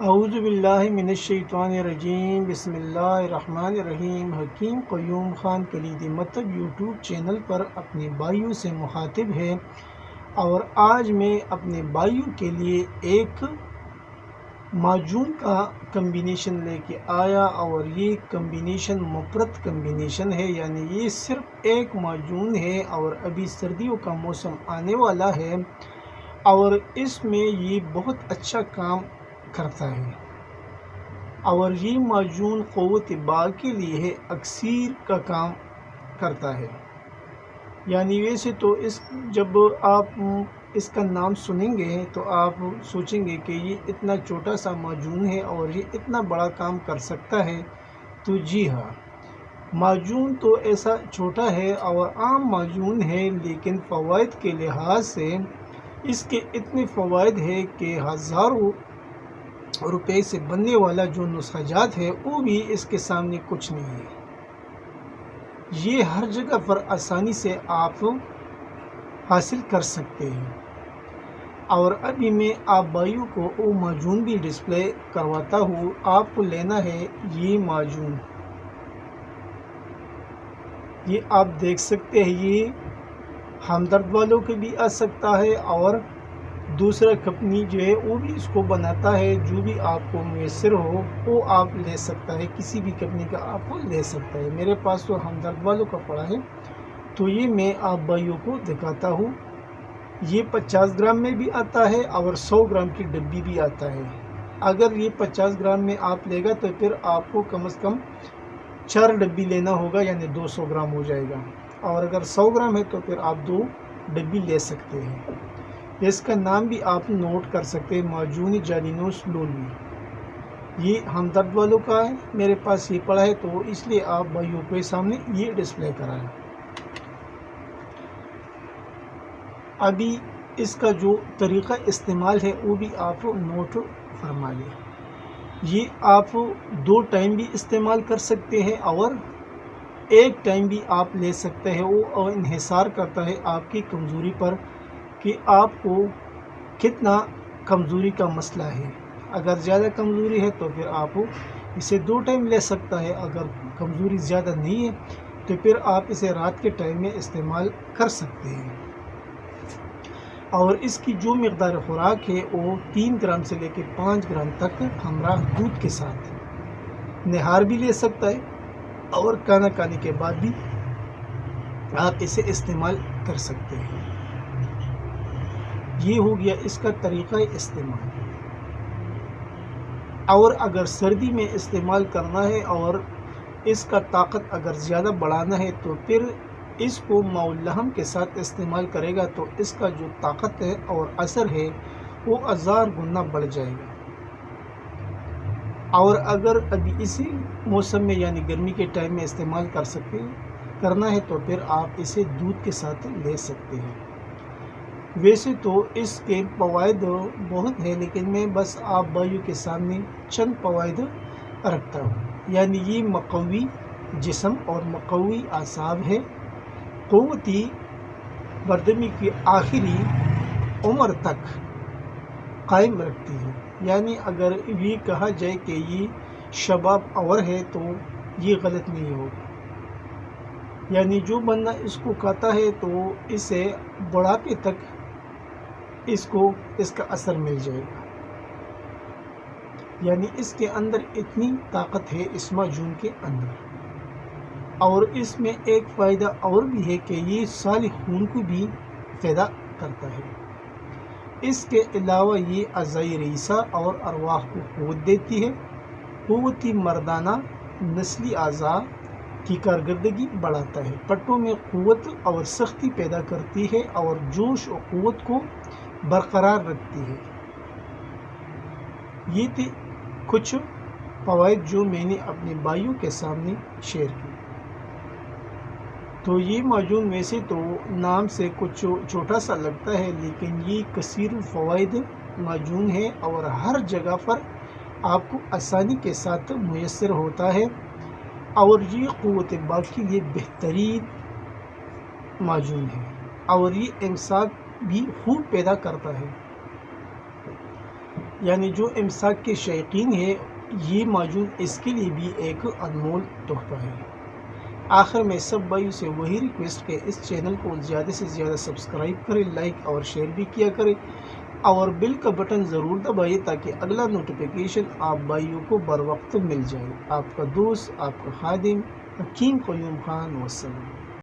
اعوذ باللہ من الشیطان الرجیم، بسم اللہ الرحمن الرحیم۔ حکیم قیوم خان کلیدی مکتب یوٹیوب چینل پر اپنے بھائیوں سے مخاطب ہے، اور آج میں اپنے بھائیوں کے لیے ایک معجون کا کمبینیشن لے کے آیا، اور یہ کمبینیشن مفرد کمبینیشن ہے، یعنی یہ صرف ایک معجون ہے، اور ابھی سردیوں کا موسم آنے والا ہے، اور اس میں یہ بہت اچھا کام کرتا ہے، اور یہ معجون قوت بال کے لیے اکسیر کا کام کرتا ہے۔ یعنی ویسے تو جب آپ اس کا نام سنیں گے تو آپ سوچیں گے کہ یہ اتنا چھوٹا سا معجون ہے اور یہ اتنا بڑا کام کر سکتا ہے، تو جی ہاں، معجون تو ایسا چھوٹا ہے اور عام معجون ہے، لیکن فوائد کے لحاظ سے اس کے اتنے فوائد ہیں کہ ہزاروں روپے سے بننے والا جو نسخہ جات ہے وہ بھی اس کے سامنے کچھ نہیں ہے۔ یہ ہر جگہ پر آسانی سے آپ حاصل کر سکتے ہیں، اور ابھی میں آپ بھائیوں کو وہ معجون بھی ڈسپلے کرواتا ہوں۔ آپ کو لینا ہے یہ معجون، یہ آپ دیکھ سکتے ہیں، یہ ہمدرد والوں کے بھی آ سکتا ہے، اور دوسرا کمپنی جو ہے وہ بھی اس کو بناتا ہے، جو بھی آپ کو میسر ہو وہ آپ لے سکتا ہے، کسی بھی کمپنی کا آپ کو لے سکتا ہے۔ میرے پاس تو ہمدرد والوں کا پڑا ہے، تو یہ میں آپ بھائیوں کو دکھاتا ہوں۔ یہ 50 گرام میں بھی آتا ہے اور 100 گرام کی ڈبی بھی آتا ہے۔ اگر یہ 50 گرام میں آپ لے گا تو پھر آپ کو کم از کم 4 ڈبی لینا ہوگا، یعنی 200 گرام ہو جائے گا، اور اگر 100 گرام ہے تو پھر آپ 2 ڈبی لے سکتے ہیں۔ اس کا نام بھی آپ نوٹ کر سکتے ہیں، معجون جالینوس لولوی۔ یہ ہمدرد والوں کا ہے، میرے پاس یہ پڑا ہے، تو اس لیے آپ بھائیوں کے سامنے یہ ڈسپلے کرایا۔ ابھی اس کا جو طریقہ استعمال ہے وہ بھی آپ نوٹ فرما لیں۔ یہ آپ 2 ٹائم بھی استعمال کر سکتے ہیں، اور ایک ٹائم بھی آپ لے سکتے ہیں۔ وہ انحصار کرتا ہے آپ کی کمزوری پر کہ آپ کو کتنا کمزوری کا مسئلہ ہے۔ اگر زیادہ کمزوری ہے تو پھر آپ اسے 2 ٹائم لے سکتا ہے، اگر کمزوری زیادہ نہیں ہے تو پھر آپ اسے رات کے ٹائم میں استعمال کر سکتے ہیں۔ اور اس کی جو مقدار خوراک ہے وہ 3 گرام سے لے کے 5 گرام تک ہمراہ دودھ کے ساتھ نہار بھی لے سکتا ہے، اور کھانا کھانے کے بعد بھی آپ اسے استعمال کر سکتے ہیں۔ یہ ہو گیا اس کا طریقہ استعمال۔ اور اگر سردی میں استعمال کرنا ہے اور اس کا طاقت اگر زیادہ بڑھانا ہے تو پھر اس کو ماء الحم کے ساتھ استعمال کرے گا، تو اس کا جو طاقت ہے اور اثر ہے وہ 1000 گنا بڑھ جائے گا۔ اور اگر ابھی اسی موسم میں یعنی گرمی کے ٹائم میں استعمال کرنا ہے تو پھر آپ اسے دودھ کے ساتھ لے سکتے ہیں۔ ویسے تو اس کے فوائد بہت ہیں، لیکن میں بس آپ بھائیوں کے سامنے چند فوائد رکھتا ہوں۔ یعنی یہ مقوی جسم اور مقوی اعصاب ہے، قوتی بردمی کی آخری عمر تک قائم رکھتی ہے۔ یعنی اگر یہ کہا جائے کہ یہ شباب اور ہے تو یہ غلط نہیں ہوگا، یعنی جو بندہ اس کو کھاتا ہے تو اسے بڑھاپے تک اس کا اثر مل جائے گا۔ یعنی اس کے اندر اتنی طاقت ہے اس معجون کے اندر۔ اور اس میں ایک فائدہ اور بھی ہے کہ یہ سال خون کو بھی پیدا کرتا ہے۔ اس کے علاوہ یہ اعضاء ریسہ اور ارواح کو قوت دیتی ہے، قوتی مردانہ نسلی اعضاء کی کارکردگی بڑھاتا ہے، پٹوں میں قوت اور سختی پیدا کرتی ہے، اور جوش و قوت کو برقرار رکھتی ہے۔ یہ تھے کچھ فوائد جو میں نے اپنے بھائیوں کے سامنے شیئر کی۔ تو یہ معجون ویسے تو نام سے کچھ چھوٹا سا لگتا ہے، لیکن یہ کثیر الفوائد معجون ہے، اور ہر جگہ پر آپ کو آسانی کے ساتھ میسر ہوتا ہے، اور یہ قوت بال کے لیے بہترین معجون ہے، اور یہ امساک بھی خوب پیدا کرتا ہے۔ یعنی جو امساک کے شائقین ہیں، یہ موجود اس کے لیے بھی ایک انمول تحفہ ہے۔ آخر میں سب بھائیوں سے وہی ریکویسٹ کہ اس چینل کو زیادہ سے زیادہ سبسکرائب کریں، لائک اور شیئر بھی کیا کریں اور بیل کا بٹن ضرور دبائیے تاکہ اگلا نوٹیفیکیشن آپ بھائیوں کو بر وقت مل جائے۔ آپ کا دوست، آپ کا خادم حکیم قیوم خان، والسلام۔